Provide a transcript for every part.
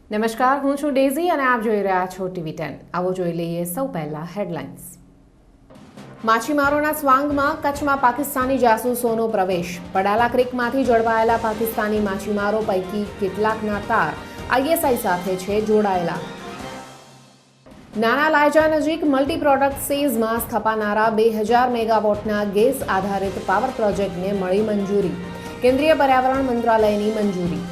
નમસ્કાર, હું છું ડેઝી અને આપ જોઈ રહ્યા છો TV10। આવો જોઈ લઈએ સૌ પહેલા હેડલાઇન્સ। માછીમારોના સ્વાંગમાં કચ્છમાં પાકિસ્તાની જાસૂસોનો પ્રવેશ। પડાલા ક્રીકમાંથી ઝડપાયેલા પાકિસ્તાની માછીમારો પૈકી કેટલાકના તાર ISI સાથે છે જોડાયેલા। નાના લાયજા નજીક મલ્ટી પ્રોડક્ટ સેઝમાં સ્થપાનારા 2000 મેગાવોટના ગેસ આધારિત પાવર પ્રોજેક્ટને મળી મંજૂરી। કેન્દ્રીય પર્યાવરણ મંત્રાલયની મંજૂરી।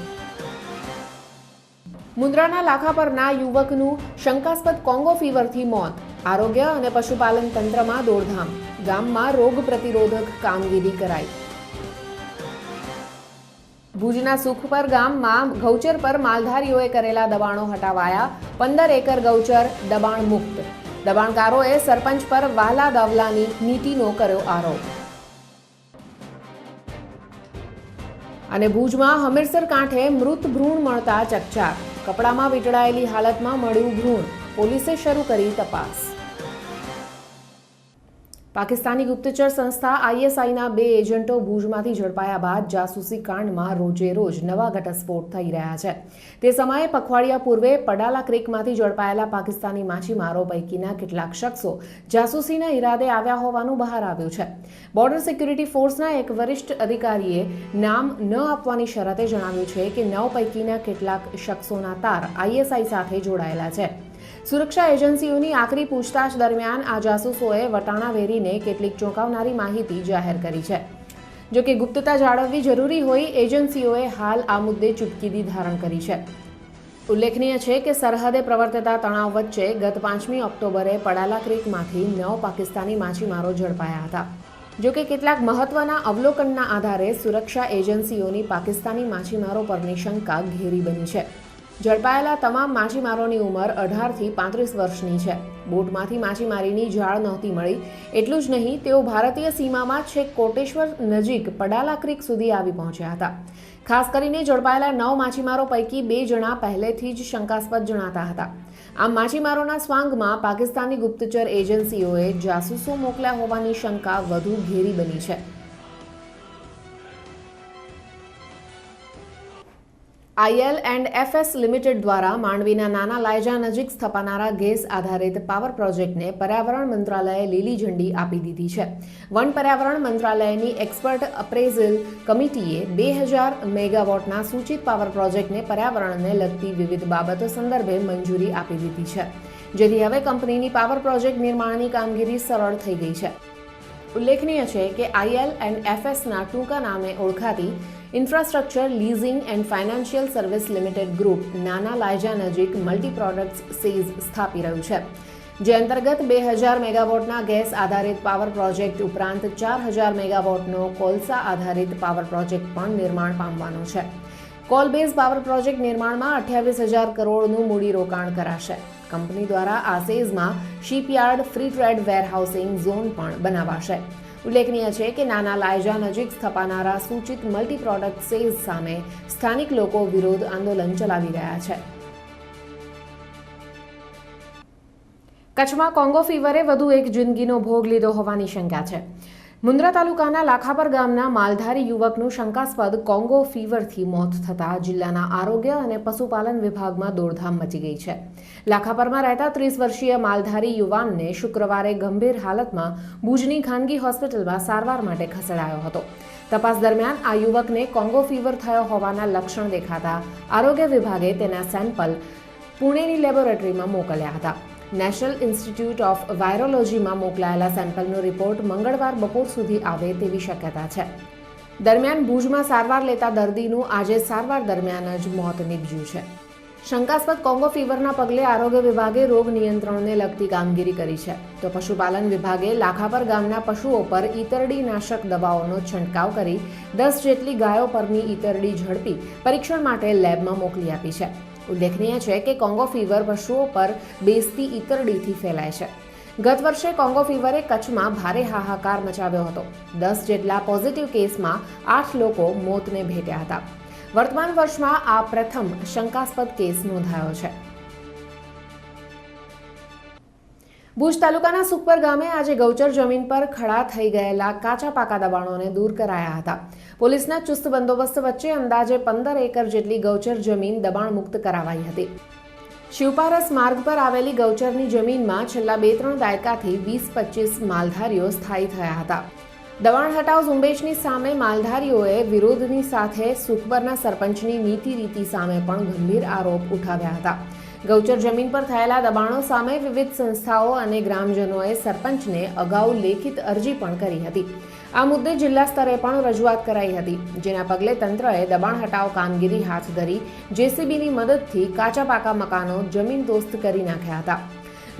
મુન્દ્રાના લાખાપરના યુવકનું શંકાસ્પદ કોંગો ફીવરથી મોત। આરોગ્ય અને પશુપાલન તંત્રમાં દોડધામ। ગામમાં રોગ પ્રતિરોધક કામગીરી કરાઈ। ભુજના સુખપર ગામમાં ગૌચર પર માલધારીઓએ કરેલા દબાણો હટાવાયા। 15 એકર ગૌચર દબાણ મુક્ત। દબાણકારોએ સરપંચ પર વહાલા દાવલાની નીતિનો કર્યો આરોપ। અને ભુજમાં હમીરસર કાંઠે મૃત ભ્રૂણ મળતા ચકચાર। કપડામાં વીંટળાયેલી હાલતમાં મળ્યું ભ્રૂણ। પોલીસે શરૂ કરી તપાસ। પાકિસ્તાની ગુપ્તચર સંસ્થા ISIના 2 એજન્ટો ભુજમાંથી ઝડપાયા બાદ જાસૂસી કાંડમાં રોજે રોજ નવા ઘટસ્ફોટ થઈ રહ્યા છે। તે સમયે પખવાડિયા પૂર્વે પડાલા ક્રીકમાંથી ઝડપાયેલા પાકિસ્તાની માછીમારો પૈકીના કેટલાક શખ્સો જાસૂસીના ઈરાદે આવ્યા હોવાનું બહાર આવ્યું છે। બોર્ડર સિક્યુરિટી ફોર્સના એક વરિષ્ઠ અધિકારીએ નામ ન આપવાની શરતે જણાવ્યું છે કે 9 પૈકીના કેટલાક શખ્સોના તાર ISI સાથે જોડાયેલા છે। સુરક્ષા એજન્સીઓની આકરી પૂછતાછ દરમિયાન આ જાસૂસોએ વટાણા વેરીને કેટલીક ચોંકાવનારી માહિતી જાહેર કરી છે। જો કે ગુપ્તતા જાળવવી જરૂરી હોય એજન્સીઓએ હાલ આ મુદ્દે ચૂપકીદી ધારણ કરી છે। ઉલ્લેખનીય છે કે સરહદે પ્રવર્તતા તણાવ વચ્ચે ગત 5મી ઓક્ટોબરે પડાલા ક્રીકમાંથી 9 પાકિસ્તાની માછીમારો ઝડપાયા હતા। જો કે કેટલાક મહત્વના અવલોકનના આધારે સુરક્ષા એજન્સીઓની પાકિસ્તાની માછીમારો પરની શંકા ઘેરી બની છે। ઝડપાયેલા તમામ માછીમારોની ઉંમર 18 થી 35 વર્ષની છે। બોટમાંથી માછીમારીની જાળ નહોતી મળી। એટલું જ નહીં, તેઓ ભારતીય સીમામાં છેક કોટેશ્વર નજીક પડાલા ક્રીક સુધી આવી પહોંચ્યા હતા। ખાસ કરીને ઝડપાયેલા 9 માછીમારો પૈકી 2 જણા પહેલેથી જ શંકાસ્પદ જણાતા હતા। આમ માછીમારોના સ્વાંગમાં પાકિસ્તાની ગુપ્તચર એજન્સીઓએ જાસૂસો મોકલ્યા હોવાની શંકા વધુ ઘેરી બની છે। IL&FS લિમિટેડ દ્વારા માંડવીના નાના લાયજા નજીક સ્થપાનારા ગેસ આધારિત પાવર પ્રોજેક્ટને પર્યાવરણ મંત્રાલયે લીલી ઝંડી આપી દીધી છે। વન પર્યાવરણ મંત્રાલયની એક્સપર્ટ અપ્રેઝલ કમિટીએ 2000 મેગાવોટના સૂચિત પાવર પ્રોજેક્ટને પર્યાવરણને લગતી વિવિધ બાબતો સંદર્ભે મંજૂરી આપી દીધી છે, જેથી હવે કંપનીની પાવર પ્રોજેક્ટ નિર્માણની કામગીરી સરળ થઈ ગઈ છે। ઉલ્લેખનીય છે કે IL&FSના ટૂંકા નામે ઓળખાતી infrastructure leasing and financial service limited group નાના લાયજા નજીક મલ્ટી પ્રોડક્ટ્સ સેઝ સ્થાપી રહ્યું છે, જે અંતર્ગત 2000 મેગાવોટના ગેસ આધારિત પાવર પ્રોજેક્ટ ઉપરાંત 4000 મેગાવોટનો કોલસા આધારિત પાવર પ્રોજેક્ટ પણ નિર્માણ પામવાનો છે। કોલ બેઝ પાવર પ્રોજેક્ટ નિર્માણમાં 28,000 કરોડનું મૂડીરોકાણ કરાશે। કંપની દ્વારા આ સેઝમાં shipyard, free trade warehousing zone પણ બનાવાશે। ઉલ્લેખનીય છે કે નાના લાયજા નજીક સ્થપાનારા સૂચિત મલ્ટી પ્રોડક્ટ સેઝ સામે સ્થાનિક લોકો વિરોધ આંદોલન ચલાવી રહ્યા છે। કચ્છમાં કોંગો ફીવરે વધુ એક જિંદગીનો ભોગ લીધો હોવાની શંકા છે। મુન્દ્રા તાલુકાના લાખાપર ગામના માલધારી યુવકનું શંકાસ્પદ કોંગો ફીવરથી મોત થતાં જિલ્લાના આરોગ્ય અને પશુપાલન વિભાગમાં દોડધામ મચી ગઈ છે। લાખાપરમાં રહેતા 30 વર્ષીય માલધારી યુવાનને શુક્રવારે ગંભીર હાલતમાં ભુજની ખાનગી હોસ્પિટલમાં સારવાર માટે ખસેડાયો હતો। તપાસ દરમિયાન આ યુવકને કોંગો ફીવર થયો હોવાના લક્ષણ દેખાતા આરોગ્ય વિભાગે તેના સેમ્પલ પુણેની લેબોરેટરીમાં મોકલ્યા હતા। નેશનલ ઇન્સ્ટિટ્યૂટ ઓફ વાયરોલોજીમાં મોકલાયેલા સેમ્પલનો રિપોર્ટ મંગળવાર બપોર સુધી આવે તેવી શક્યતા છે। દરમિયાન ભુજમાં સારવાર લેતા દર્દીનું આજે સારવાર દરમિયાન જ મોત નીપજ્યું છે। શંકાસ્પદ કોંગો ફીવરના પગલે આરોગ્ય વિભાગે રોગ નિયંત્રણને લગતી કામગીરી કરી છે, તો પશુપાલન વિભાગે લાખાપર ગામના પશુઓ પર ઈતરડી નાશક દવાઓનો છંટકાવ કરી 10 જેટલી ગાયો પરની ઈતરડી ઝડપી પરીક્ષણ માટે લેબમાં મોકલી આપી છે। ઉલ્લેખનીય છે કે કોંગો ફીવર પશુઓ પર બેસતી ઈતરડીથી ફેલાય છે। ગત વર્ષે કોંગો ફીવરે કચ્છમાં ભારે હાહાકાર મચાવ્યો હતો। 10 જેટલા પોઝિટિવ કેસમાં 8 લોકો મોતને ભેટ્યા હતા। વર્તમાન વર્ષમાં આ પ્રથમ શંકાસ્પદ કેસ નોંધાયો છે। ભુજ તાલુકાના સુખપર ગામે આજે ગૌચર જમીન પર ખડા થઈ ગયેલા કાચા પાકા દબાણોને દૂર કરાયા હતા. પોલીસના ચુસ્ત બંદોબસ્ત વચ્ચે અંદાજે 15 એકર જેટલી ગૌચર જમીન દબાણ મુક્ત કરાવાઈ હતી. શિવપારસ માર્ગ પર આવેલી ગૌચરની જમીનમાં છેલ્લા 2-3 દાયકાથી 20-25 માલધારીઓ સ્થાયી થયા હતા. દબાણ હટાવ ઝુંબેશની સામે માલધારીઓએ વિરોધની સાથે સુખપરના સરપંચની નીતિ રીતિ સામે પણ ગંભીર આરોપ ઉઠાવ્યા હતા. ગૌચર જમીન પર થયેલા દબાણો સામે વિવિધ સંસ્થાઓ અને ગ્રામજનોએ સરપંચને અગાઉ લેખિત અરજી પણ કરી હતી. આ મુદ્દે જિલ્લા સ્તરે પણ રજૂઆત કરાઈ હતી, જેના પગલે તંત્રએ દબાણ હટાવ કામગીરી હાથ ધરી જેસીબીની મદદથી કાચા પાકા મકાનો જમીનદોસ્ત કરી નાખ્યા હતા.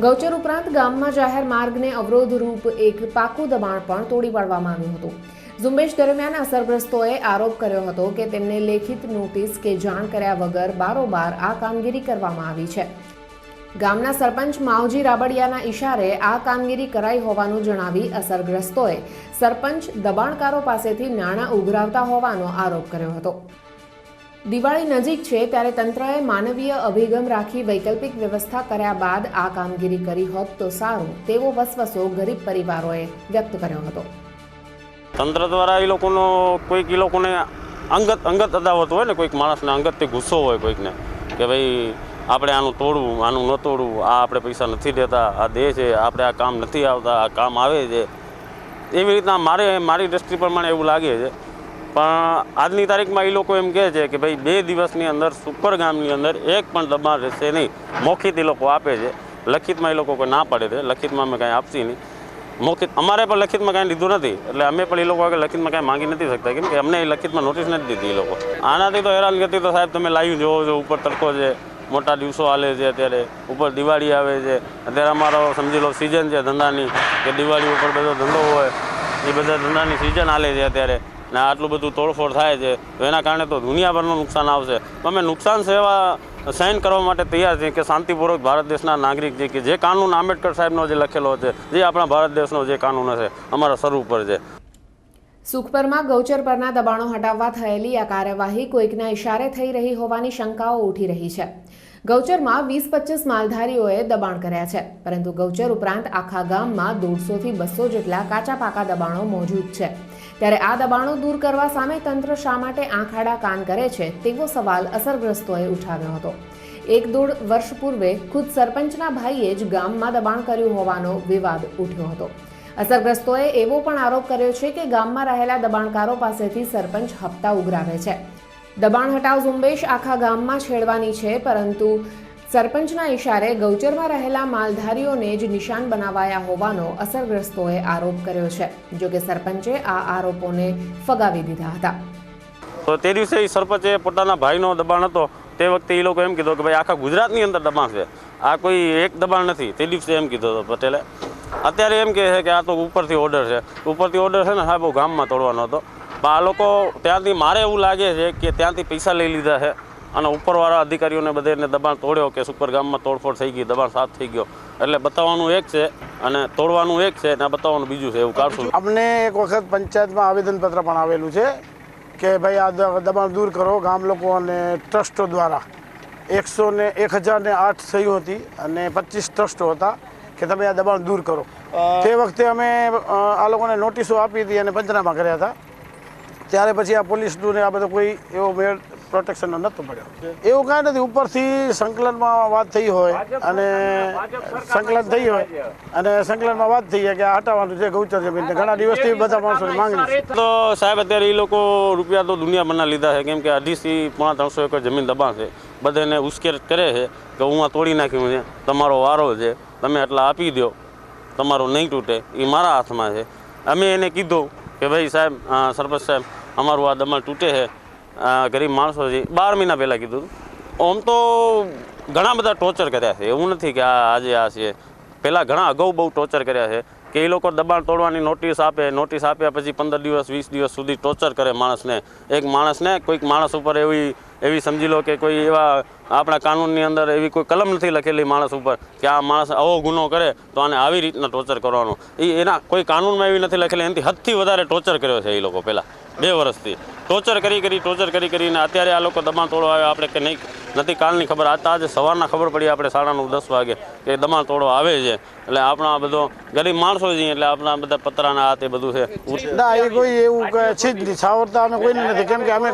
ગૌચર ઉપરાંત ગામમાં જાહેર માર્ગને અવરોધરૂપ એક પાકું દબાણ પણ તોડી પાડવામાં આવ્યું હતું. ઝુંબેશ દરમિયાન અસરગ્રસ્તોએ આરોપ કર્યો હતો કે તેમને લેખિત નોટિસ કે જાણ કર્યા વગર બારોબાર આ કામગીરી કરવામાં આવી છે. ગામના સરપંચ માવજી રાબડિયાના ઇશારે આ કામગીરી કરાઈ હોવાનું જણાવી અસરગ્રસ્તોએ સરપંચ દબાણકારો પાસેથી નાણાં ઉઘરાવતા હોવાનો આરોપ કર્યો હતો. દિવાળી નજીક છે ત્યારે તંત્રએ માનવીય અભિગમ રાખી વૈકલ્પિક વ્યવસ્થા કર્યા બાદ આ કામગીરી કરી હોત તો સારું તેવો વસવસો ગરીબ પરિવારોએ વ્યક્ત કર્યો હતો. તંત્ર દ્વારા એ લોકોને અંગત અદાવત હોય ને, કોઈક માણસને અંગતથી ગુસ્સો હોય કોઈકને કે ભાઈ આપણે આનું તોડવું, આનું ન તોડવું, આ આપણે પૈસા નથી દેતા, આ દે છે, આપણે આ કામ નથી આવતા, આ કામ આવે છે, એવી રીતના મારી દ્રષ્ટિ પ્રમાણે એવું લાગે છે. પણ આજની તારીખમાં એ લોકો એમ કહે છે કે ભાઈ 2 દિવસની અંદર સુખપર ગામની અંદર એક પણ દબાણ રહેશે નહીં. મૌખિત એ લોકો આપે છે, લખિતમાં એ લોકો કોઈ ના પાડે છે, લખિતમાં અમે કાંઈ આપશી નહીં. મૌખિત અમારે પણ લખિતમાં કાંઈ લીધું નથી, એટલે અમે પણ એ લોકો આગળ લખિતમાં કાંઈ માંગી નથી શકતા, કેમ કે અમને એ લખિતમાં નોટિસ નથી દીધી એ લોકો. આનાથી તો હેરાનગતિ તો સાહેબ તમે લાઈવ જોવો છો, ઉપર તડકો છે, મોટા દિવસો હાલે છે, અત્યારે ઉપર દિવાળી આવે છે, અત્યારે અમારો સમજી લો સિઝન છે ધંધાની, કે દિવાળી ઉપર બધો ધંધો હોય, એ બધા ધંધાની સિઝન હાલે છે અત્યારે, ને આટલું બધું તોડફોડ થાય છે, તો એના કારણે તો દુનિયાભરનું નુકસાન આવશે. અમે નુકસાન સેવા સાઇન કરવા માટે તૈયાર છીએ કે શાંતિપૂર્વક ભારત દેશના નાગરિક છે, કે જે કાનૂન આંબેડકર સાહેબનો જે લખેલો છે, જે આપણા ભારત દેશનો જે કાનૂન છે અમારા સર ઉપર છે. સુખપરમાં ગૌચર પરના દબાણો હટાવવા થયેલી આ કાર્યવાહી કોઈકના ઇશારે થઈ રહી હોવાની શંકાઓ ઉઠી રહી છે. ગૌચરમાં 20-25 માલધારીઓએ દબાણ કર્યા છે, પરંતુ ગૌચર ઉપરાંત આખા ગામમાં 150 થી 200 જેટલા કાચા પાકા દબાણો મોજૂદ છે. ત્યારે આ દબાણો દૂર કરવા સામે તંત્ર શા માટે આંખ આડા કાન કરે છે તેવો સવાલ અસરગ્રસ્તોએ ઉઠાવ્યો હતો. 1-1.5 વર્ષ પૂર્વે ખુદ સરપંચના ભાઈએ જ ગામમાં દબાણ કર્યું હોવાનો વિવાદ ઉઠ્યો હતો. અસરગ્રસ્તોએ એવો પણ આરોપ કર્યો છે કે ગામમાં રહેલા દબાણકારો પાસેથી સરપંચ હપ્તા ઉઘરાવે છે. દબાણ હટાવ ઝુંબેશ આખા ગામમાં છેડવાની છે, પરંતુ સરપંચના ઇશારે ગૌચરમાં રહેલા માલધારીઓને જ નિશાન બનાવાયા હોવાનો અસરગ્રસ્તોએ આરોપ કર્યો છે. જોકે સરપંચે આ આરોપોને ફગાવી દીધા હતા. તો તે દિવસે એ સરપંચે પોતાના ભાઈનો દબાણ હતો, તે વખતે એ લોકો એમ કીધું કે ભાઈ આખા ગુજરાતની અંદર દબાણ છે, આ કોઈ એક દબાણ નથી. તે દિવસે એમ કીધું હતો પટેલે. અત્યારે એમ કહે છે કે આ તો ઉપરથી ઓર્ડર છે. ઉપરથી ઓર્ડર છે ને સાહેબ, ગામમાં તોડવાનો હતો. પણ આ લોકો ત્યાંથી, મારે એવું લાગે છે કે ત્યાંથી પૈસા લઈ લીધા છે અને ઉપરવાળા અધિકારીઓને બધાને દબાણ તોડ્યો કે સુપર ગામમાં તોડફોડ થઈ ગઈ, દબાણ સાફ થઈ ગયો. એટલે બતાવવાનું એક છે અને તોડવાનું એક છે, અને બતાવવાનું બીજું છે, એવું કાઢશું. અમને એક વખત પંચાયતમાં આવેદનપત્ર પણ આવેલું છે કે ભાઈ આ દબાણ દૂર કરો. ગામ લોકો અને ટ્રસ્ટો દ્વારા 1008 સહીઓ હતી અને 25 ટ્રસ્ટો હતા કે તમે આ દબાણ દૂર કરો. તે વખતે અમે આ લોકોને નોટિસો આપી હતી અને પંચનામા કર્યા હતા. ત્યારે પછી આ પોલીસનું ને આ બધો કોઈ એવો મેળ પ્રોટેક્શનનો નહોતો પડ્યો. એવું કાંઈ નથી, ઉપરથી સંકલનમાં વાત થઈ હોય અને સંકલનમાં વાત થઈ જાય કે આ હટાવવાનું છે ગૌચર જમીન. ઘણા દિવસથી બધા માણસોની માંગણી છે. તો સાહેબ અત્યારે એ લોકો રૂપિયા તો દુનિયાભરના લીધા છે, કેમ કે 250-300 એકર જમીન દબાણ છે. બધાને ઉશ્કેર કરે છે કે હું આ તોડી નાખ્યું છે, તમારો વારો છે, તમે એટલા આપી દો, તમારો નહીં તૂટે. એ મારા હાથમાં છે. અમે એને કીધું કે ભાઈ સાહેબ, સરપંચ સાહેબ, અમારું આ દબાણ તૂટે છે, ગરીબ માણસો છે. 12 મહિના પહેલાં કીધું હતું. આમ તો ઘણા બધા ટોર્ચર કર્યા છે, એવું નથી કે આજે આ છે. પહેલાં ઘણા અગાઉ બહુ ટોર્ચર કર્યા છે કે એ લોકો દબાણ તોડવાની નોટિસ આપે, નોટિસ આપ્યા પછી 15 દિવસ 20 દિવસ સુધી ટોર્ચર કરે માણસને. એક માણસને, કોઈક માણસ ઉપર એવી એવી સમજી લો કે કોઈ એવા આપણા કાનૂનની અંદર એવી કોઈ કલમ નથી લખેલી માણસ ઉપર કે આ માણસ આવો ગુનો કરે તો આને આવી રીતના ટોર્ચર કરવાનો. એના કોઈ કાનૂનમાં એવી નથી લખેલી. એનાથી હદથી વધારે ટોર્ચર કર્યો છે એ લોકો પહેલાં 2 વર્ષથી ટોર્ચર કરીને અત્યારે આ લોકો દબાણ તોડવા આવે. આપણે કે નહીં નથી કાલની ખબર, આજે સવારના ખબર પડી આપણે 9:30 વાગે કે દબાણ તોડવા આવે છે. એટલે આપણા બધો ગરીબ માણસો છીએ એટલે આપણા બધા પતરાના હાથ એ બધું છે. ના, એ કોઈ એવું છે જ નહીં. છાવરતા અમે કોઈને નથી, કેમ કે અમે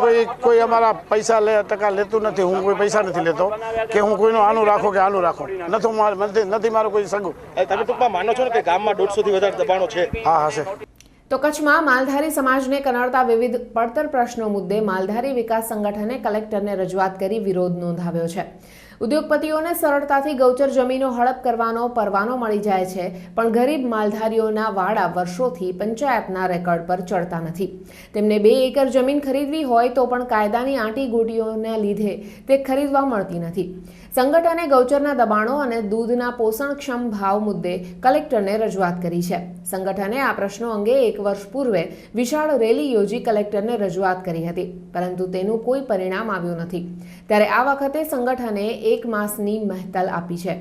કોઈ અમારા પૈસા ટકા લેતું નથી. હું કોઈ પૈસા નથી લેતો કે હું કોઈનું આનું રાખો કે આનું રાખો. નથી મારું કોઈ સગું. તમે ટૂંકમાં માનો છો ને કે ગામમાં 150 થી વધારે દબાણો છે? હા, હશે. તો કચ્છમાં માલધારી સમાજને કનડતા વિવિધ પડતર પ્રશ્નો મુદ્દે માલધારી વિકાસ સંગઠને કલેક્ટરને રજૂઆત કરી વિરોધ નોંધાવ્યો છે. ઉદ્યોગપતિઓને સરળતાથી ગૌચર જમીનો હડપ કરવાનો પરવાનો મળી જાય છે, પણ ગરીબ માલધારીઓના વાડા વર્ષોથી પંચાયતના રેકોર્ડ પર ચડતા નથી. તેમને 2 એકર જમીન ખરીદવી હોય તો પણ કાયદાની આંટીઘૂંટીઓના લીધે તે ખરીદવા મળતી નથી. સંગઠને ગૌચરના દબાણો અને દૂધના પોષણક્ષમ ભાવ મુદ્દે કલેક્ટરને રજૂઆત કરી છે. સંગઠને આ પ્રશ્નો અંગે 1 વર્ષ પૂર્વે વિશાળ રેલી યોજી કલેક્ટરને રજૂઆત કરી હતી, પરંતુ તેનું કોઈ પરિણામ આવ્યું નથી. ત્યારે આ વખતે સંગઠને 1 માસની મહેતલ આપી છે.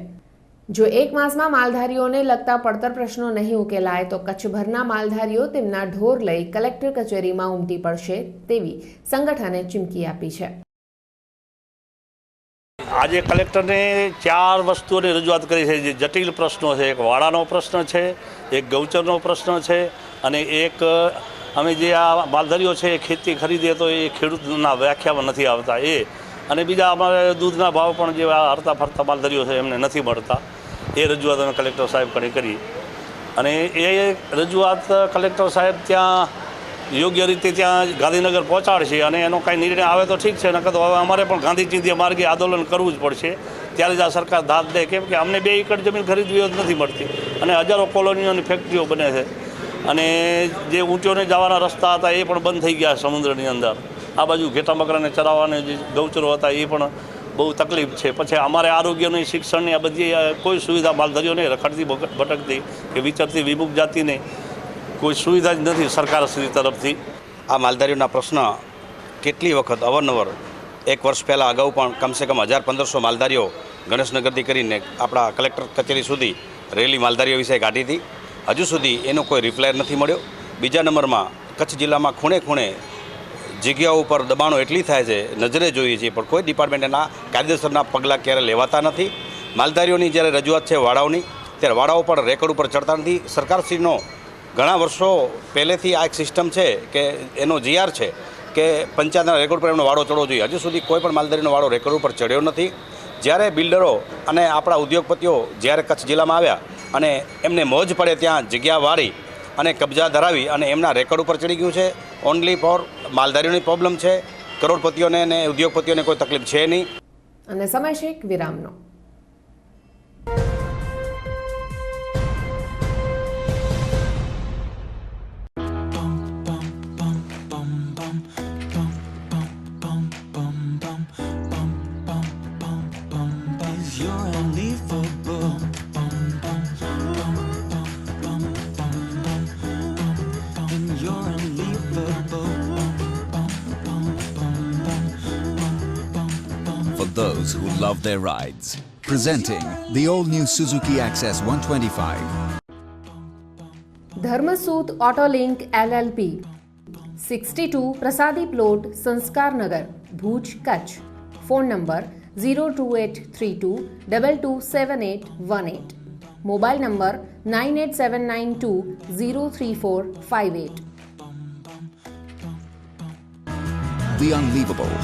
જો 1 માસમાં માલધારીઓને લગતા પડતર પ્રશ્નો નહીં ઉકેલાય તો કચ્છભરના માલધારીઓ તેમના ઢોર લઈ કલેક્ટર કચેરીમાં ઉમટી પડશે તેવી સંગઠને ચીમકી આપી છે. આજે કલેક્ટરને 4 વસ્તુઓની રજૂઆત કરી છે. જે જટિલ પ્રશ્નો છે, એક વાડાનો પ્રશ્ન છે, એક ગૌચરનો પ્રશ્ન છે, અને એક અમે જે આ માલધારીઓ છે એ ખેતી ખરીદીએ તો એ ખેડૂતના વ્યાખ્યામાં નથી આવતા એ, અને બીજા અમારે દૂધના ભાવ પણ જે હરતા ફરતા માલધારીઓ છે એમને નથી મળતા. એ રજૂઆત અમે કલેક્ટર સાહેબ કરી અને એ રજૂઆત કલેક્ટર સાહેબ ત્યાં યોગ્ય રીતે ત્યાં ગાંધીનગર પહોંચાડશે અને એનો કાંઈ નિર્ણય આવે તો ઠીક છે, નકર તો હવે અમારે પણ ગાંધી ચિંધ્ય માર્ગે આંદોલન કરવું જ પડશે. ત્યારે જ આ સરકાર દાદ દે, કેમ કે અમને 2 એકર જમીન ખરીદવી જ નથી મળતી અને હજારો કોલોનીઓની ફેક્ટરીઓ બને છે અને જે ઊંચોને જવાના રસ્તા હતા એ પણ બંધ થઈ ગયા સમુદ્રની અંદર. આ બાજુ ઘેટા બકરાને ચરાવવાના જે ગૌચરો હતા એ પણ બહુ તકલીફ છે. પછી અમારે આરોગ્યની, શિક્ષણની આ બધી કોઈ સુવિધા માલધારીઓને રખડતી ભટકતી કે વિચરતી વિમુખ જાતિને કોઈ સુવિધા જ નથી સરકારશ્રી તરફથી. આ માલધારીઓના પ્રશ્ન કેટલી વખત અવારનવાર 1 વર્ષ પહેલાં અગાઉ પણ કમસે કમ 1500 માલધારીઓ ગણેશનગરથી કરીને આપણા કલેક્ટર કચેરી સુધી રેલી માલધારીઓ વિશે કાઢી હતી. હજુ સુધી એનો કોઈ રિપ્લાય નથી મળ્યો. બીજા નંબરમાં કચ્છ જિલ્લામાં ખૂણે ખૂણે જગ્યાઓ ઉપર દબાણો એટલી થાય છે, નજરે જોઈએ છીએ, પણ કોઈ ડિપાર્ટમેન્ટ એના કાયદેસરના પગલાં ક્યારે લેવાતા નથી. માલધારીઓની જ્યારે રજૂઆત છે વાડાઓની, ત્યારે વાડાઓ પર રેકોર્ડ ઉપર ચડતા નથી. સરકારશ્રીનો ઘણા વર્ષો પહેલેથી આ એક સિસ્ટમ છે કે એનો GR છે કે પંચાયતના રેકોર્ડ પર એમનો વાડો ચડવો જોઈએ. હજુ સુધી કોઈ પણ માલધારીનો વાડો રેકોર્ડ ઉપર ચડ્યો નથી. જ્યારે બિલ્ડરો અને આપણા ઉદ્યોગપતિઓ જ્યારે કચ્છ જિલ્લામાં આવ્યા અને એમને મોજ પડે ત્યાં જગ્યા વાળી અને કબજા ધરાવી અને એમના રેકોર્ડ ઉપર ચડી ગયું છે. ઓનલી ફોર માલધારીઓની પ્રોબ્લેમ છે, કરોડપતિઓને અને ઉદ્યોગપતિઓને કોઈ તકલીફ છે નહીં. અને સમય છે એક વિરામનો. For those who love their rides. Presenting the all-new Suzuki Access 125. ધર્મસૂત ઓટોલિંક LLP 62 Prasadi plot Sanskarnagar Bhuj Kutch. Phone number 02832227818. Mobile number 9879203458. The unleavable.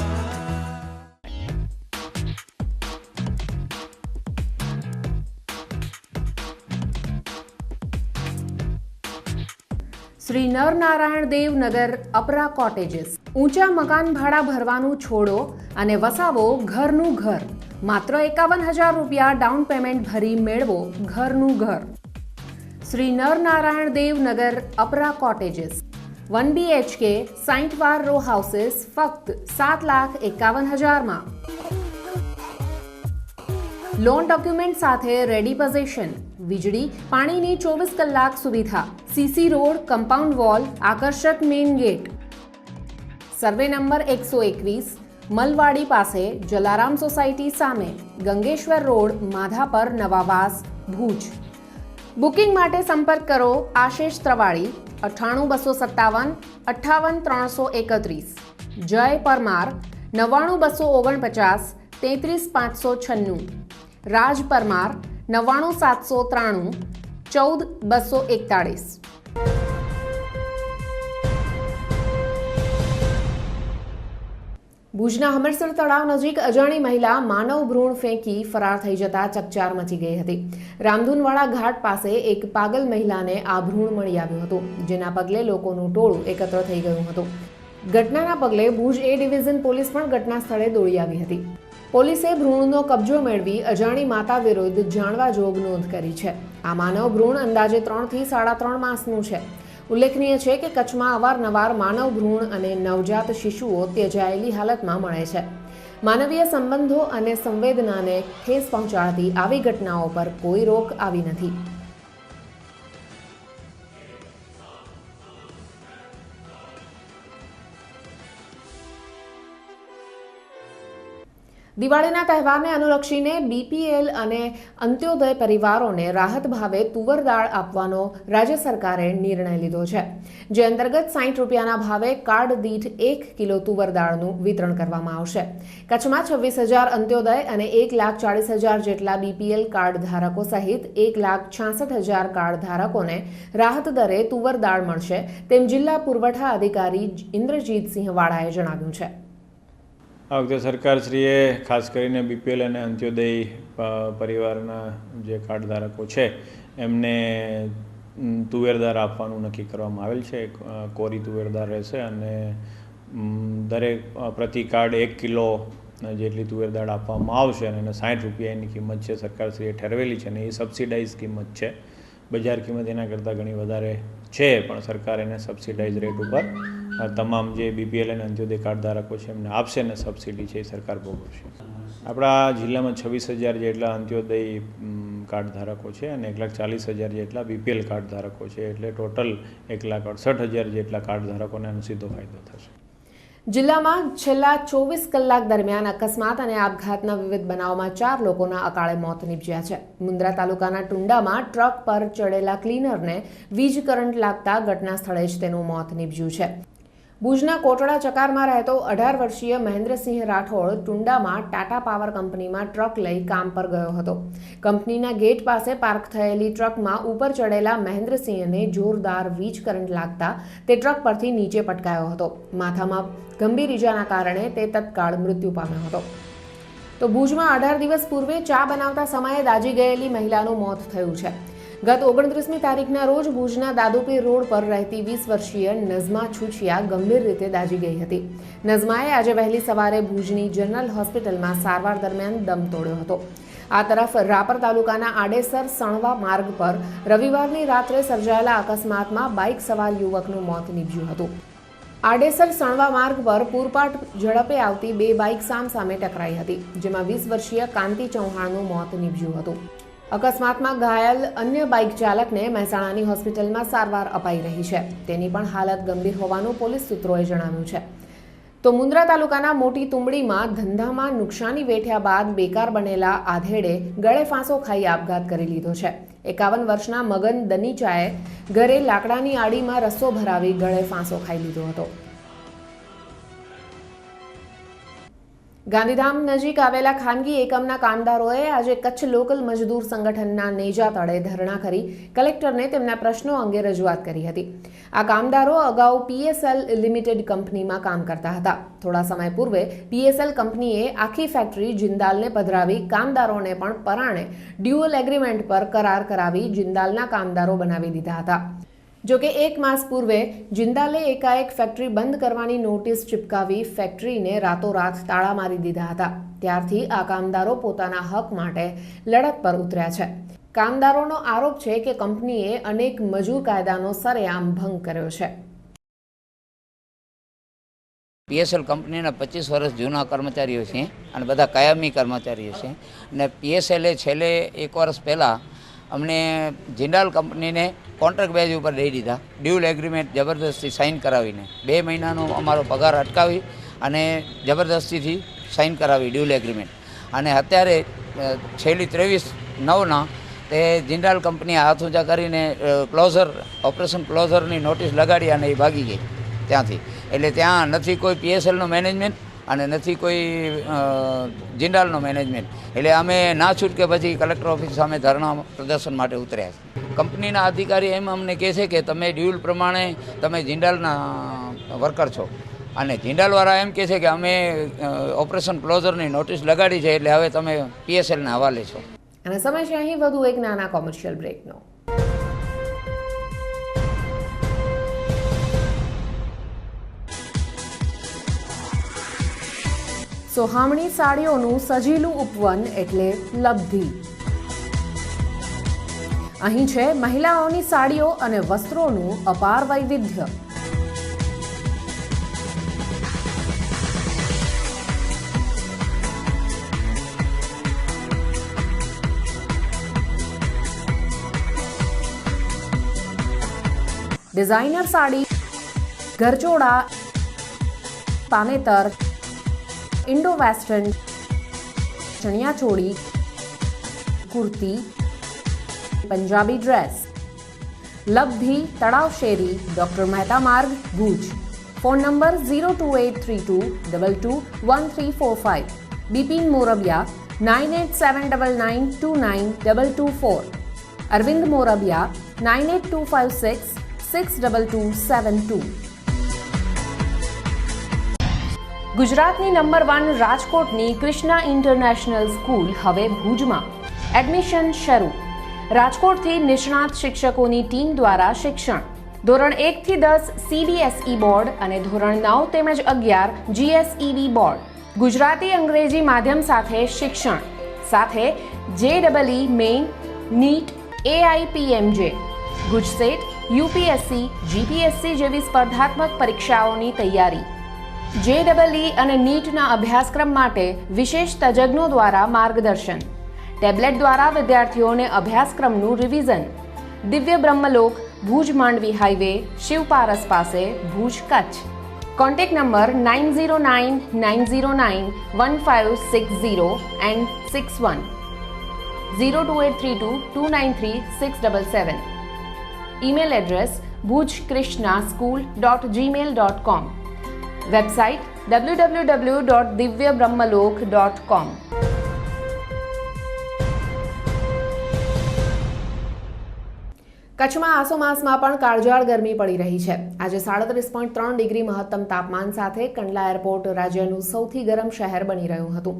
Shri Narnarayan Dev Nagar Apara cottages. ઊંચા મકાન ભાડા ભરવાનું છોડો અને વસાવો ઘરનું ઘર. માત્ર 51,000 રૂપિયા ડાઉન પેમેન્ટ ભરી મેળવો ઘરનું ઘર. શ્રી નરનારાયણ દેવ નગર અપરા કોટેજીસ. 1 BHK 60 વાર રો હાઉસીસ ફક્ત 7,51,000 લોન ડોક્યુમેન્ટ સાથે રેડી પોઝિશન. વીજળી પાણીની 24 કલાક સુવિધા. CC રોડ, કમ્પાઉન્ડ વોલ, આકર્ષક મેઇન ગેટ. સર્વે નંબર 121, મલવાડી પાસે જલારામ સોસાયટી સામે ગંગેશ્વર રોડ માધાપર નવાવાસ ભુજ. બુકિંગ માટે સંપર્ક કરો આશિષ ત્રવાડી 98 257 58 331, જય પરમાર 99 249 33 596, રાજ પરમાર 99 793 14 241. ભુજના હમીરસર તળાવ નજીક અજાણી મહિલા માનવ ભ્રૂણ ફેંકી ફરાર થઈ જતા ચકચાર મચી ગઈ હતી. રામધૂનવાડા ઘાટ પાસે એક પાગલ મહિલાને આ ભ્રૂણ મળી આવ્યું હતું, જેના પગલે લોકોનું ટોળું એકત્ર થઈ ગયું હતું. ઘટનાના પગલે ભુજ એ ડિવિઝન પોલીસ પણ ઘટના સ્થળે દોડી આવી હતી. પોલીસે ભ્રૂણનો કબજો મેળવી અજાણી માતા વિરુદ્ધ જાણવા જોગ નોંધ કરી છે. આ માનવ ભ્રૂણ અંદાજે 3 થી 3.5 માસનું છે. ઉલ્લેખનીય છે કે કચ્છમાં અવારનવાર માનવ ભ્રૂણ અને નવજાત શિશુઓ ત્યજાયેલી હાલતમાં મળે છે. માનવીય સંબંધો અને સંવેદનાને ઠેસ પહોંચાડતી આવી ઘટનાઓ પર કોઈ રોક આવી નથી. દિવાળીના તહેવારને અનુલક્ષીને બીપીએલ અને અંત્યોદય પરિવારોને રાહત ભાવે તુવર દાળ આપવાનો રાજ્ય સરકારે નિર્ણય લીધો છે, જે અંતર્ગત 60 રૂપિયાના ભાવે કાર્ડ દીઠ 1 કિલો તુવર દાળનું વિતરણ કરવામાં આવશે. કચ્છમાં 26,000 અંત્યોદય અને 1,40,000 જેટલા બીપીએલ કાર્ડ ધારકો સહિત 1,66,000 કાર્ડ ધારકોને રાહત દરે તુવર દાળ મળશે, તેમ જિલ્લા પુરવઠા અધિકારી ઇન્દ્રજીતસિંહ વાળાએ જણાવ્યું છે. આ વખતે સરકારશ્રીએ ખાસ કરીને બીપીએલ અને અંત્યોદય પરિવારના જે કાર્ડ ધારકો છે એમને તુવેરદાર આપવાનું નક્કી કરવામાં આવેલ છે. કોરી તુવેરદાર રહેશે અને દરેક પ્રતિ કાર્ડ 1 કિલો જેટલી તુવેરદાળ આપવામાં આવશે અને 60 રૂપિયા એની કિંમત છે, સરકારશ્રીએ ઠેરવેલી છે અને એ સબસિડાઇઝ કિંમત છે. બજાર કિંમત એના કરતાં ઘણી વધારે છે, પણ સરકાર એને સબસિડાઇઝ રેટ ઉપર તમામ જે બીપીએલ અને અંત્યોદય કાર્ડ ધારકો છે એમને આપશે અને સબસિડી છે એ સરકાર ભોગવશે. આપણા જિલ્લામાં 26,000 જેટલા અંત્યોદય કાર્ડ ધારકો છે અને 1,40,000 જેટલા બીપીએલ કાર્ડ ધારકો છે, એટલે ટોટલ 1,68,000 જેટલા કાર્ડ ધારકોને આનો સીધો ફાયદો થશે. જિલ્લામાં છેલ્લા 24 કલાક દરમિયાન અકસ્માત અને આપઘાતના વિવિધ બનાવોમાં 4 લોકોના અકાળે મોત નીપજ્યા છે. મુન્દ્રા તાલુકાના ટુંડામાં ટ્રક પર ચડેલા ક્લીનરને વીજ કરંટ લાગતા ઘટના સ્થળે જ તેનું મોત નીપજ્યું છે. ભુજના કોટડા ચકારમાં રહેતો 18 વર્ષીય મહેન્દ્રસિંહ રાઠોડ ટુંડામાં ટાટા પાવર કંપનીમાં ટ્રક લઈ કામ પર ગયો હતો. કંપનીના ગેટ પાસે પાર્ક થયેલી ટ્રકમાં ઉપર ચડેલા મહેન્દ્રસિંહને જોરદાર વીજ કરંટ લાગતા તે ટ્રક પરથી નીચે પટકાયો હતો. માથામાં ગંભીર ઈજાના કારણે તે તત્કાળ મૃત્યુ પામ્યો હતો. તો ભુજમાં 18 દિવસ પૂર્વે ચા બનાવતા સમયે દાઝી ગયેલી મહિલાનું મોત થયું છે. ગત 29મી તારીખના રોજ ભુજના દાદુપીર રોડ પર રહેતી 20 વર્ષીય નઝમા છુછિયા ગંભીર રીતે દાઝી ગઈ હતી. નઝમાએ આજે વહેલી સવારે ભુજની જનરલ હોસ્પિટલમાં સારવાર દરમિયાન દમ તોડ્યો હતો. આ તરફ રાપર તાલુકાના આડેસર સણવા માર્ગ પર રવિવારની રાત્રે સર્જાયેલા અકસ્માતમાં બાઇક સવાર યુવકનું મોત નીપજ્યું હતું. આડેસર સણવા માર્ગ પર પૂરપાટ ઝડપે આવતી 2 બાઇક સામસામે ટકરાઈ હતી, જેમાં 20 વર્ષીય કાંતિ ચૌહાણનું મોત નીપજ્યું હતું. અકસ્માતમાં ઘાયલ અન્ય બાઇક ચાલકને મહેસાણાની હોસ્પિટલમાં સારવાર અપાઈ રહી છે. તેની પણ હાલત ગંભીર હોવાનું પોલીસ સૂત્રોએ જણાવ્યું છે. તો મુન્દ્રા તાલુકાના મોટી તુંબડીમાં ધંધામાં નુકસાની વેઠ્યા બાદ બેકાર બનેલા આધેડે ગળે ફાંસો ખાઈ આપઘાત કરી લીધો છે. 51 વર્ષના મગન દનીચાએ ઘરે લાકડાની આડીમાં રસ્સો ભરાવી ગળે ફાંસો ખાઈ લીધો હતો. ગાંધીધામ નજીક આવેલા ખાનગી એકમના કામદારોએ આજે કચ્છ લોકલ મજદૂર સંગઠનના નેજા તળે ધરણા કરી કલેક્ટરને તેમના પ્રશ્નો અંગે રજૂઆત કરી હતી. આ કામદારો અગાઉ પીએસએલ લિમિટેડ કંપનીમાં કામ કરતા હતા. થોડા સમય પૂર્વે પીએસએલ કંપનીએ આખી ફેક્ટરી જિંદાલને પધરાવી કામદારોને પણ પરાણે ડ્યુઅલ એગ્રીમેન્ટ પર કરાર કરાવી જિંદાલના કામદારો બનાવી દીધા હતા. જોકે 1 માસ પૂર્વે જિંદાલે એકાએક ફેક્ટરી બંધ કરવાની નોટિસ ચિપકાવી ફેક્ટરીને રાતોરાત તાળા મારી દીધા હતા. ત્યારથી આ કામદારો પોતાના હક માટે લડત પર ઉતર્યા છે. કામદારોનો આરોપ છે કે કંપનીએ અનેક મજૂર કાયદાનો સરેઆમ ભંગ કર્યો છે. પીએસએલ કંપનીના 25 વર્ષ જૂના કર્મચારીઓ છે અને બધા કાયમી કર્મચારીઓ છે. અને પીએસએલે છેલ્લે 1 વર્ષ પહેલાં અમને જિંદાલ કંપનીને કોન્ટ્રાક્ટ બેઝ ઉપર દઈ દીધા. ડ્યુઅલ એગ્રીમેન્ટ જબરદસ્તી સાઇન કરાવીને 2 મહિનાનો અમારો પગાર અટકાવી અને જબરદસ્તીથી સાઇન કરાવી ડ્યુલ એગ્રીમેન્ટ. અને અત્યારે છેલ્લી 23/9ના તે જિંદાલ કંપનીએ હાથ ઊંચા કરીને ઓપરેશન ક્લોઝરની નોટિસ લગાડી અને એ ભાગી ગઈ ત્યાંથી. એટલે ત્યાં નથી કોઈ PSLનો મેનેજમેન્ટ અને નથી કોઈ જિંદાલનો મેનેજમેન્ટ. એટલે અમે ના છૂટકે પછી કલેક્ટર ઓફિસ સામે ધરણા પ્રદર્શન માટે ઉતર્યા છે. કંપનીના અધિકારી એમ અમને કહે છે કે તમે ડ્યુલ પ્રમાણે તમે જિંદાલના વર્કર છો, અને જિંદાલવાળા એમ કહે છે કે અમે ઓપરેશન ક્લોઝરની નોટિસ લગાડી છે એટલે હવે તમે PSLના હવાલે છો. અને સમય છે અહીં વધુ એક નાના કોમર્શિયલ બ્રેકનો. સોહામણી સાડીઓનું સજીલું ઉપવન એટલે લબ્ધિ. અહીં છે મહિલાઓની સાડીઓ અને વસ્ત્રોનું અપાર વૈવિધ્ય. ડિઝાઇનર સાડી, ઘરચોળા, પાનેતર, ઇન્ડો વેસ્ટર્ન, ચણિયાચોળી, કુર્તી, પંજાબી ડ્રેસ. લબ્ધિ, તળાવ શેરી, doctor Mehta Marg, Bhuj. Phone number 02832221345. Bipin Morbia 987999292224. Arvind Morbia 9825662272. ગુજરાતની નંબર 1 રાજકોટની કૃષ્ણા ઇન્ટરનેશનલ સ્કૂલ હવે ભુજમાં. એડમિશન શરૂ. રાજકોટથી નિષ્ણાત શિક્ષકોની ટીમ દ્વારા શિક્ષણ. ધોરણ 1 થી 10 CBSE બોર્ડ અને ધોરણ 9 તેમજ 11 GSEB બોર્ડ. ગુજરાતી અંગ્રેજી માધ્યમ સાથે શિક્ષણ. સાથે JEE main, NEET, AIPMJ, GUJCET, UPSC, GPSC જેવી સ્પર્ધાત્મક પરીક્ષાઓની તૈયારી. JEE અને NEETના અભ્યાસક્રમ માટે વિશેષ તજજ્ઞો દ્વારા માર્ગદર્શન. ટેબ્લેટ દ્વારા વિદ્યાર્થીઓને અભ્યાસક્રમનું રિવિઝન. દિવ્ય બ્રહ્મલોક, ભુજ માંડવી હાઈવે, શિવપારસ પાસે, Bhuj, Kutch. Contact number 9099091560 and 61, 02832293677. Email address bhujkrishnaSchool.gmail.com. Website www.divyabrahmalok.com. કચ્છમાં આસો માસમાં પણ કાળઝાળ ગરમી પડી રહી છે. આજે 37.3 ડિગ્રી મહત્તમ તાપમાન સાથે કંડલા એરપોર્ટ રાજ્યનું સૌથી ગરમ શહેર બની રહ્યું હતું,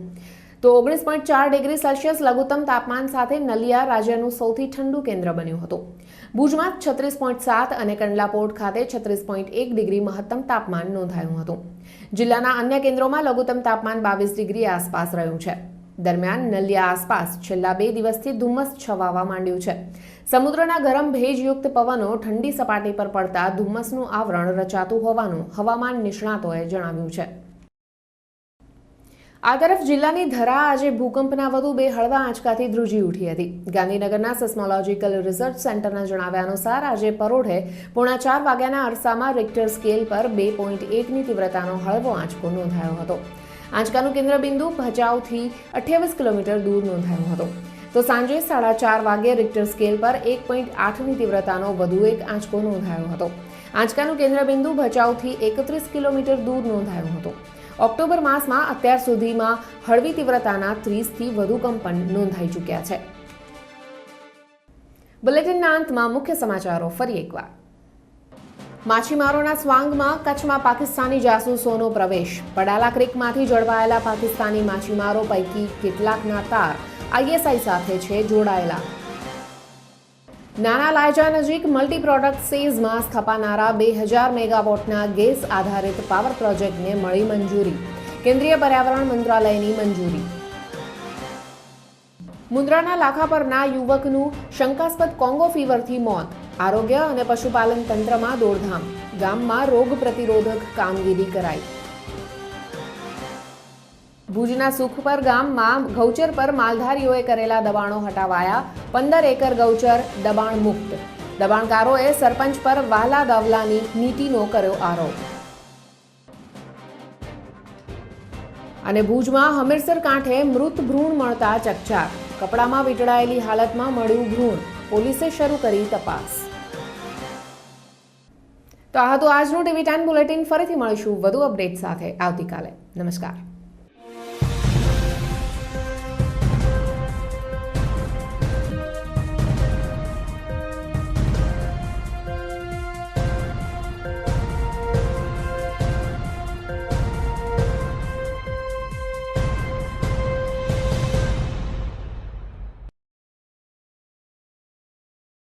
તો 19.4 ડિગ્રી સેલ્સિયસ લઘુત્તમ તાપમાન સાથે નલિયા રાજ્યનું સૌથી ઠંડુ કેન્દ્ર બન્યું હતું. ભુજમાં 36.7 અને કંડલા પોર્ટ ખાતે 36.1 ડિગ્રી મહત્તમ તાપમાન નોંધાયું હતું. જિલ્લાના અન્ય કેન્દ્રોમાં લઘુત્તમ તાપમાન 22 ડિગ્રી આસપાસ રહ્યું છે. દરમિયાન નલિયા આસપાસ છેલ્લા 2 દિવસથી ધુમ્મસ છવાવા માંડ્યું છે. સમુદ્રના ગરમ ભેજયુક્ત પવનો ઠંડી સપાટી પર પડતા ધુમ્મસનું આવરણ રચાતું હોવાનું હવામાન નિષ્ણાતોએ જણાવ્યું છે. આ તરફ જિલ્લાની ધરા આજે ભૂકંપના વધુ 2 હળવા આંચકાથી ધ્રુજી ઉઠી હતી. ગાંધીનગરના સિસ્મોલોજીકલ રિસર્ચ સેન્ટરના જણાવ્યા અનુસાર આજે પરોઢે 3:45 વાગ્યાના અરસામાં રિક્ટર સ્કેલ પર 2.1ની તીવ્રતાનો હળવો આંચકો નોંધાયો હતો. આંચકાનું કેન્દ્રબિંદુ ભચાઉથી 28 કિલોમીટર દૂર નોંધાયું હતું. તો સાંજે 4:30 વાગ્યે રિક્ટર સ્કેલ પર 1.8ની તીવ્રતાનો વધુ એક આંચકો નોંધાયો હતો. આંચકાનું કેન્દ્રબિંદુ ભચાઉથી 31 કિલોમીટર દૂર નોંધાયું હતું. ઓક્ટોબર માસમાં અત્યાર સુધીમાં હળવી તીવ્રતાના 30થી વધુ કંપન નોંધાઈ ચૂક્યા છે. બુલેટિનના અંતમાં મુખ્ય સમાચારો ફરી એકવાર. માછીમારોના સ્વાંગમાં કચ્છમાં પાકિસ્તાની જાસૂસોનો પ્રવેશ. પડાલા ક્રીકમાંથી ઝડપાયેલા પાકિસ્તાની માછીમારો પૈકી કેટલાકના તાર ISI સાથે છે જોડાયેલા. નાના લાયજા નજીક મલ્ટી પ્રોડક્ટ સેઝમાં સ્થપાનારા 2000 મેગાવોટના ગેસ આધારિત પાવર પ્રોજેક્ટને મળી મંજૂરી. કેન્દ્રીય પર્યાવરણ મંત્રાલયની મંજૂરી. મુન્દ્રાના લાખાપરના યુવકનું શંકાસ્પદ કોંગો ફીવરથી મોત. આરોગ્ય અને પશુપાલન તંત્રમાં દોડધામ. ગામમાં રોગ પ્રતિરોધક કામગીરી કરાઈ. ભુજના સુખપર ગામમાં ગૌચર પર માલધારીઓએ કરેલા દબાણો હટાવાયા. 15 એકર ગૌચર દબાણ મુક્ત. દબાણકારોએ સરપંચ પર વહાલા દવલાની નીતિનો કર્યો આરોપ. અને ભુજમાં હમીરસર કાંઠે મૃત ભ્રૂણ મળતા ચકચાર. કપડામાં વીંટળાયેલી હાલતમાં મળ્યું ભ્રૂણ. પોલીસે શરૂ કરી તપાસ. તો આ હતું આજનું TV10 બુલેટિન. ફરીથી મળીશું વધુ અપડેટ સાથે આવતીકાલે. નમસ્કાર.